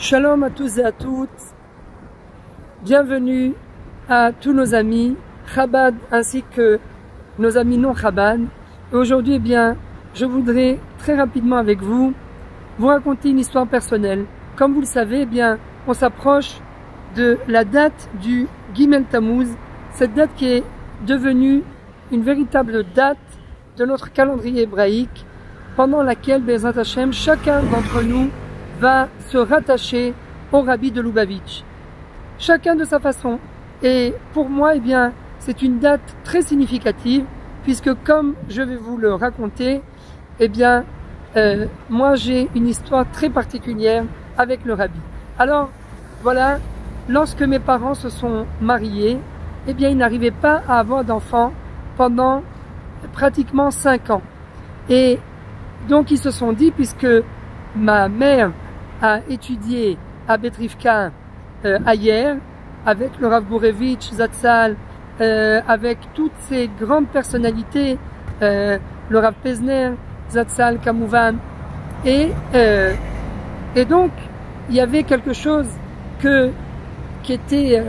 Shalom à tous et à toutes, bienvenue à tous nos amis Chabad ainsi que nos amis non Chabad. Et aujourd'hui, eh bien, je voudrais très rapidement avec vous raconter une histoire personnelle. Comme vous le savez, eh bien, on s'approche de la date du Gimel Tammuz, cette date qui est devenue une véritable date de notre calendrier hébraïque, pendant laquelle, Bezrat Hashem, chacun d'entre nous va se rattacher au Rabbi de Lubavitch. Chacun de sa façon. Et pour moi, eh bien, c'est une date très significative, puisque comme je vais vous le raconter, eh bien, moi j'ai une histoire très particulière avec le Rabbi. Alors, voilà, lorsque mes parents se sont mariés, eh bien, ils n'arrivaient pas à avoir d'enfants pendant pratiquement 5 ans. Et donc, ils se sont dit, puisque ma mère a étudié à Betrivka ailleurs, avec le Rav Gourevitch, Zatzal, avec toutes ces grandes personnalités, le Rav Pesner, Zatzal, Kamouvan, et donc il y avait quelque chose qui était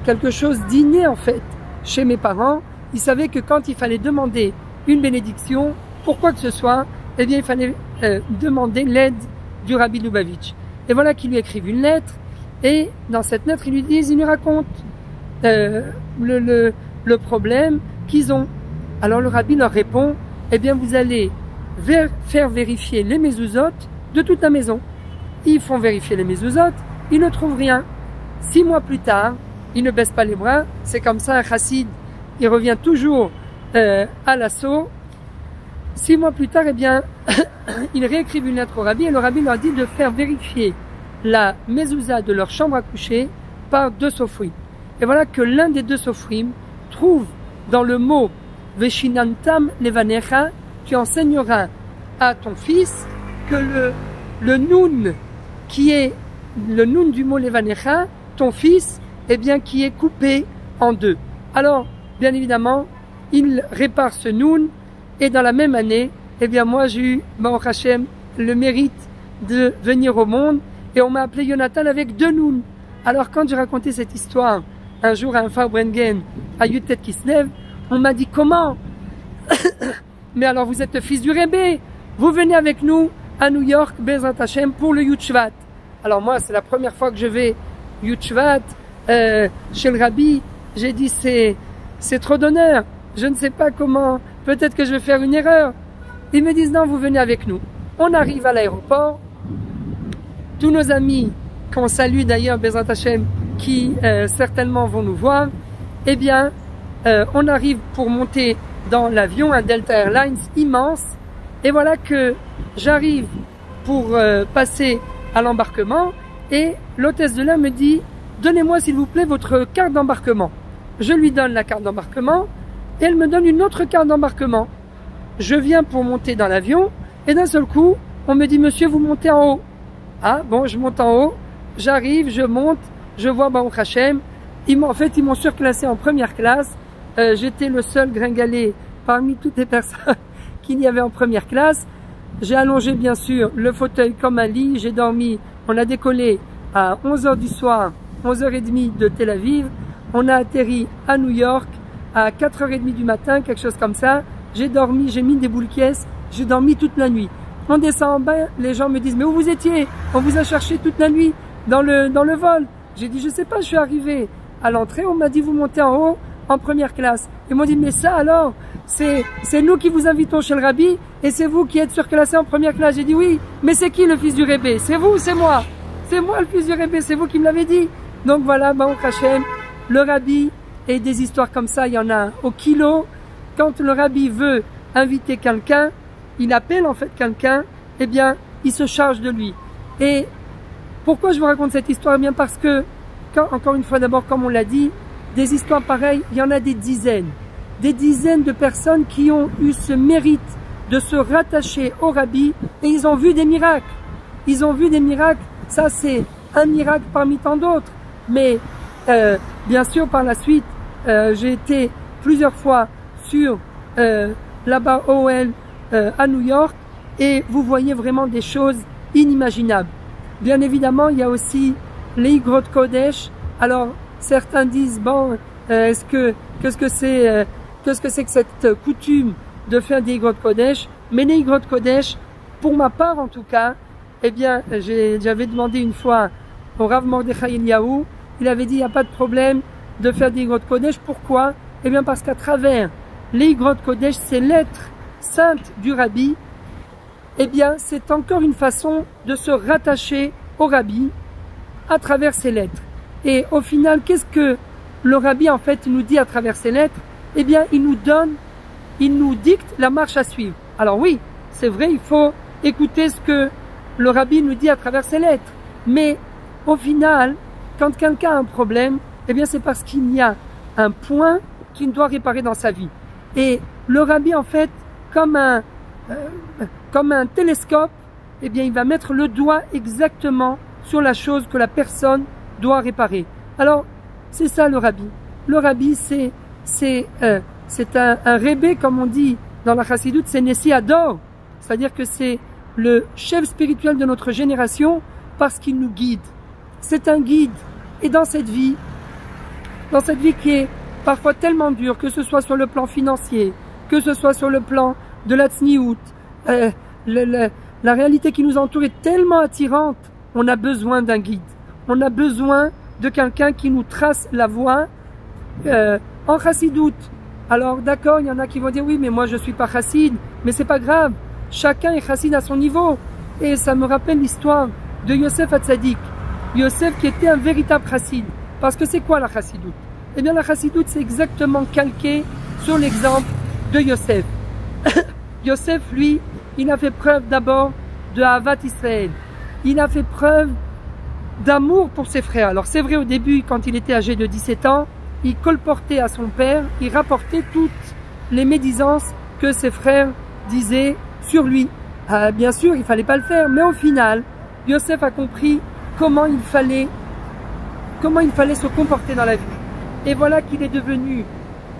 quelque chose d'inné en fait chez mes parents. Ils savaient que quand il fallait demander une bénédiction pour quoi que ce soit, eh bien il fallait demander l'aide du Rabbi Lubavitch. Et voilà qu'ils lui écrivent une lettre, et dans cette lettre ils lui racontent le problème qu'ils ont. Alors le Rabbi leur répond, eh bien vous allez faire vérifier les mezuzot de toute la maison. Ils font vérifier les mezuzot, ils ne trouvent rien. 6 mois plus tard, ils ne baissent pas les bras, c'est comme ça un chassid, il revient toujours à l'assaut. 6 mois plus tard, eh bien, ils réécrivent une lettre au Rabbi, et le Rabbi leur dit de faire vérifier la mezouza de leur chambre à coucher par 2 sofrim. Et voilà que l'un des 2 sofrim trouve dans le mot Veshinantam levanecha, tu enseigneras à ton fils que le noun qui est le noun du mot levanecha, ton fils, eh bien, qui est coupé en 2. Alors, bien évidemment, il répare ce noun. Et dans la même année, eh bien moi j'ai eu, Baruch Hashem, le mérite de venir au monde, et on m'a appelé Jonathan avec 2 nouns. Alors quand j'ai raconté cette histoire un jour à un Farbrengen à Yutet Kislev, on m'a dit comment mais alors vous êtes le fils du Rebbe, vous venez avec nous à New York, Bezrat Hashem, pour le Yud Shvat. Alors moi c'est la première fois que je vais Yud Shvat chez le Rabbi. J'ai dit c'est trop d'honneur, je ne sais pas comment, peut-être que je vais faire une erreur. Ils me disent non, vous venez avec nous. On arrive à l'aéroport, tous nos amis qu'on salue d'ailleurs, Bezrat Hashem, qui certainement vont nous voir, eh bien on arrive pour monter dans l'avion, un Delta Airlines immense, et voilà que j'arrive pour passer à l'embarquement, et l'hôtesse de l'air me dit donnez-moi s'il vous plaît votre carte d'embarquement. Je lui donne la carte d'embarquement, et elle me donne une autre carte d'embarquement. Je viens pour monter dans l'avion, et d'un seul coup, on me dit, monsieur, vous montez en haut. Ah, bon, je monte en haut, j'arrive, je monte, je vois Baruch Hashem. En fait, ils m'ont surclassé en première classe. J'étais le seul gringalet parmi toutes les personnes qu'il y avait en première classe. J'ai allongé, bien sûr, le fauteuil comme un lit, j'ai dormi. On a décollé à 11h du soir, 11h30 de Tel Aviv. On a atterri à New York à 4h30 du matin, quelque chose comme ça. J'ai dormi, j'ai mis des boules caisses, j'ai dormi toute la nuit. On descend en bas, les gens me disent mais où vous étiez? On vous a cherché toute la nuit dans le vol. J'ai dit je sais pas, je suis arrivé à l'entrée, on m'a dit vous montez en haut en première classe. Ils m'ont dit mais ça alors, c'est nous qui vous invitons chez le Rabbi et c'est vous qui êtes surclassé en première classe. J'ai dit oui, mais c'est qui le fils du Rebbe? C'est vous ou c'est moi? C'est moi le fils du Rebbe, c'est vous qui me l'avez dit. Donc voilà, Baruch Hashem, le Rabbi. Et des histoires comme ça, il y en a au kilo. Quand le Rabbi veut inviter quelqu'un, il appelle en fait quelqu'un, eh bien, il se charge de lui. Et pourquoi je vous raconte cette histoire? Eh bien parce que, encore une fois d'abord, comme on l'a dit, des histoires pareilles, il y en a des dizaines de personnes qui ont eu ce mérite de se rattacher au Rabbi, et ils ont vu des miracles. Ils ont vu des miracles, ça c'est un miracle parmi tant d'autres. Mais bien sûr, par la suite, j'ai été plusieurs fois sur là-bas OL à New York, et vous voyez vraiment des choses inimaginables. Bien évidemment, il y a aussi les Igrot Kodesh. Alors, certains disent, bon, qu'est-ce que c'est que cette coutume de faire des Igrot Kodesh? Mais les Igrot Kodesh, pour ma part en tout cas, eh bien, j'avais demandé une fois au Rav Mordechai Eliyahu, il avait dit, il n'y a pas de problème de faire des Igrot Kodesh. Pourquoi? Eh bien, parce qu'à travers les Igrot Kodesh, ces lettres saintes du Rabbi, eh bien, c'est encore une façon de se rattacher au Rabbi à travers ces lettres. Et au final, qu'est-ce que le Rabbi, en fait, nous dit à travers ces lettres? Eh bien, il nous dicte la marche à suivre. Alors oui, c'est vrai, il faut écouter ce que le Rabbi nous dit à travers ces lettres. Mais au final, quand quelqu'un a un problème, eh bien, c'est parce qu'il y a un point qu'il doit réparer dans sa vie. Et le Rabbi, en fait, comme un télescope, eh bien, il va mettre le doigt exactement sur la chose que la personne doit réparer. Alors, c'est ça le Rabbi. Le Rabbi, c'est un rébé, comme on dit dans la Chassidoute, c'est Nessi Ador. C'est-à-dire que c'est le chef spirituel de notre génération parce qu'il nous guide. C'est un guide. Et dans cette vie qui est parfois tellement dure, que ce soit sur le plan financier, que ce soit sur le plan de la tzniout, la réalité qui nous entoure est tellement attirante, on a besoin d'un guide. On a besoin de quelqu'un qui nous trace la voie en chassidoute. Alors d'accord, il y en a qui vont dire oui, mais moi je suis pas chassid, mais c'est pas grave. Chacun est chassid à son niveau. Et ça me rappelle l'histoire de Yosef Hatzadik. Yosef qui était un véritable chassid. Parce que c'est quoi la chassidoute? Eh bien la chassidoute c'est exactement calqué sur l'exemple de Yosef. Yosef, lui, il a fait preuve d'abord de Ahavat Israël. Il a fait preuve d'amour pour ses frères. Alors c'est vrai au début, quand il était âgé de 17 ans, il colportait à son père, il rapportait toutes les médisances que ses frères disaient sur lui. Bien sûr, il fallait pas le faire, mais au final, Yosef a compris comment il fallait se comporter dans la vie. Et voilà qu'il est devenu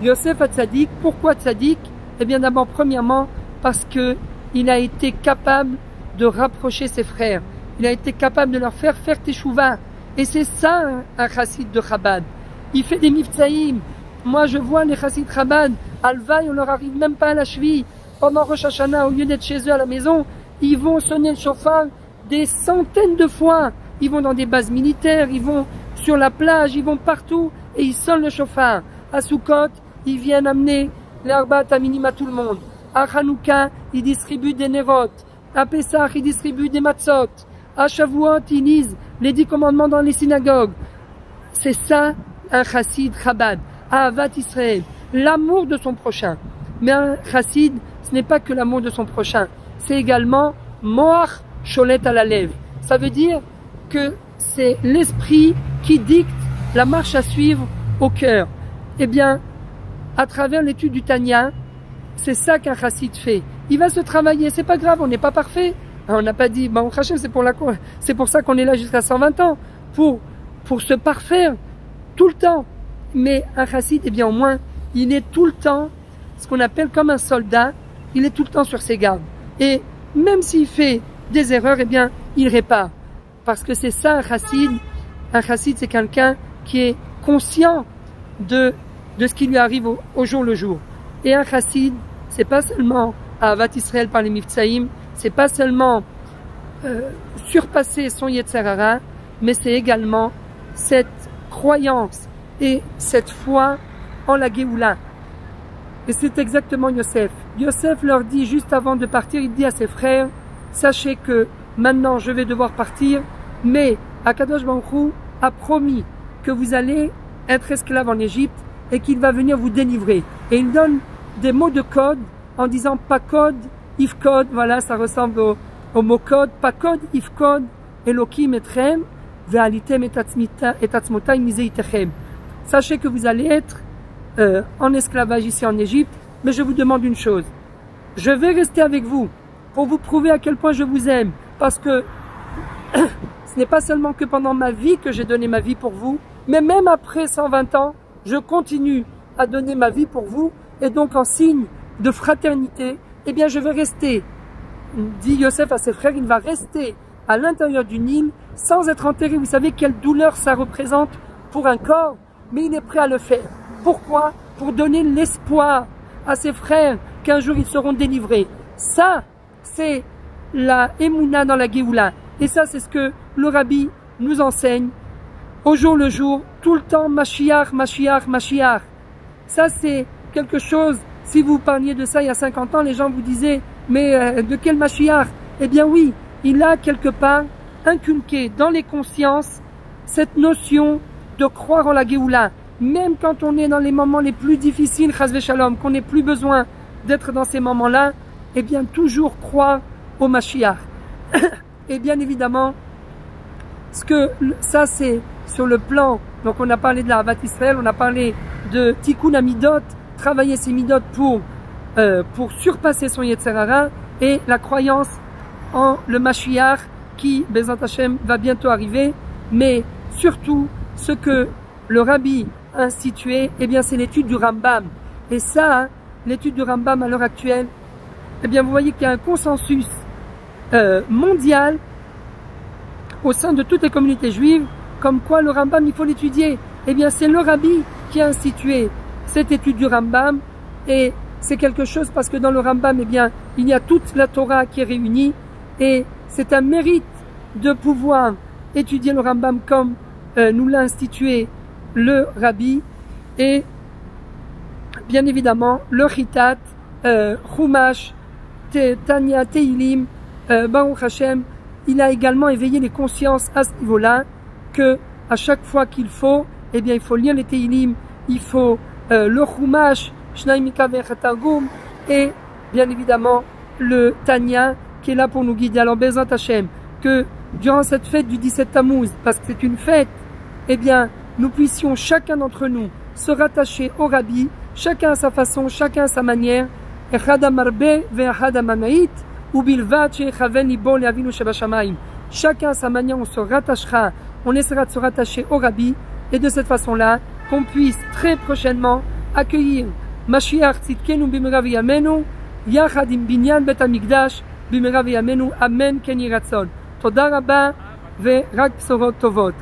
Yosef Hatzadik. Pourquoi Tzadik? Eh bien d'abord, premièrement, parce que il a été capable de rapprocher ses frères. Il a été capable de leur faire teshuva. Et c'est ça un chassid de Chabad. Il fait des miftaïm. Moi je vois les chassid Chabad, Alvaï, on leur arrive même pas à la cheville. Pendant Rosh Hashanah, au lieu d'être chez eux à la maison, ils vont sonner le chauffard des centaines de fois. Ils vont dans des bases militaires, ils vont sur la plage, ils vont partout et ils sonnent le chauffard. À Sukkot, ils viennent amener l'Arbat à minima à tout le monde. À Hanouka, ils distribuent des Nerot. À Pessah, ils distribuent des Matzot. À Shavuot, ils lisent les 10 commandements dans les synagogues. C'est ça, un chassid Chabad. Ahavat Israël, l'amour de son prochain. Mais un chassid, ce n'est pas que l'amour de son prochain. C'est également Moach Sholet à la lèvre. Ça veut dire que c'est l'esprit qui dicte la marche à suivre au cœur. Eh bien, à travers l'étude du Tanya, c'est ça qu'un chassid fait. Il va se travailler, c'est pas grave, on n'est pas parfait. On n'a pas dit, bon, c'est pour ça qu'on est là jusqu'à 120 ans, pour se parfaire tout le temps. Mais un chassid, eh bien au moins, il est tout le temps, ce qu'on appelle comme un soldat, il est tout le temps sur ses gardes. Et même s'il fait des erreurs, eh bien, il répare. Parce que c'est ça un chassid. Un chassid, c'est quelqu'un qui est conscient de ce qui lui arrive au jour le jour. Et un chassid, c'est pas seulement Ahavat Israël par les miftaïm, c'est pas seulement surpasser son Yetzer Hara, mais c'est également cette croyance et cette foi en la Géoula. Et c'est exactement Yosef. Yosef leur dit juste avant de partir, il dit à ses frères, sachez que maintenant je vais devoir partir, mais Akadosh Baruch Hu a promis que vous allez être esclaves en Égypte et qu'il va venir vous délivrer. Et il donne des mots de code en disant pas code, if code, voilà, ça ressemble au mot code, pas code, if code, Elokim etrem, ve'alitem et atzmotai mizeitechem. Sachez que vous allez être en esclavage ici en Égypte, mais je vous demande une chose. Je vais rester avec vous pour vous prouver à quel point je vous aime, parce que ce n'est pas seulement que pendant ma vie que j'ai donné ma vie pour vous, mais même après 120 ans, je continue à donner ma vie pour vous, et donc en signe de fraternité, eh bien je vais rester, dit Yosef à ses frères, il va rester à l'intérieur du Nil sans être enterré. Vous savez quelle douleur ça représente pour un corps, mais il est prêt à le faire. Pourquoi? Pour donner l'espoir à ses frères qu'un jour ils seront délivrés. Ça, c'est la Emouna dans la Géoula. Et ça, c'est ce que le Rabbi nous enseigne au jour le jour, tout le temps, Mashiach, Mashiach, Mashiach. Ça, c'est quelque chose, si vous parliez de ça il y a 50 ans, les gens vous disaient, mais de quel Mashiach? Eh bien oui, il a quelque part inculqué dans les consciences cette notion de croire en la Géoula. Même quand on est dans les moments les plus difficiles, Chas v'Shalom, qu'on n'ait plus besoin d'être dans ces moments-là, eh bien toujours croire au Mashiach. Et bien évidemment, ça c'est sur le plan, donc on a parlé de la Ahavat Israël, on a parlé de Tikkun Amidot, travailler ses Midot pour surpasser son Yetzer Hara, et la croyance en le Mashiach qui, Bezat Hashem, va bientôt arriver. Mais surtout, ce que le Rabbi a institué, eh bien c'est l'étude du Rambam. Et ça, l'étude du Rambam à l'heure actuelle, eh bien vous voyez qu'il y a un consensus mondial au sein de toutes les communautés juives, comme quoi le Rambam, il faut l'étudier. Eh bien c'est le Rabbi qui a institué cette étude du Rambam, et c'est quelque chose parce que dans le Rambam, eh bien, il y a toute la Torah qui est réunie, et c'est un mérite de pouvoir étudier le Rambam comme nous l'a institué le Rabbi. Et bien évidemment le Chitat, Chumash, Tanya, Teilim, Baruch Hashem, il a également éveillé les consciences à ce niveau-là, que à chaque fois qu'il faut, eh bien il faut lire les Teilim, il faut le Chumash, et bien évidemment le Tanya qui est là pour nous guider. Alors Bezat Hashem, que durant cette fête du 17 Tammuz, parce que c'est une fête, eh bien nous puissions chacun d'entre nous se rattacher au Rabbi, chacun à sa façon, chacun à sa manière. Chacun à sa manière, on se rattachera, on essaiera de se rattacher au Rabbi, et de cette façon-là, qu'on puisse très prochainement accueillir Mashiach Tzidkenu b'mera v'yamenu, yachad im binyan bet hamikdash b'mera v'yamenu, amen ken yiratzon. Toda rabba ve'rak bsorot tovot.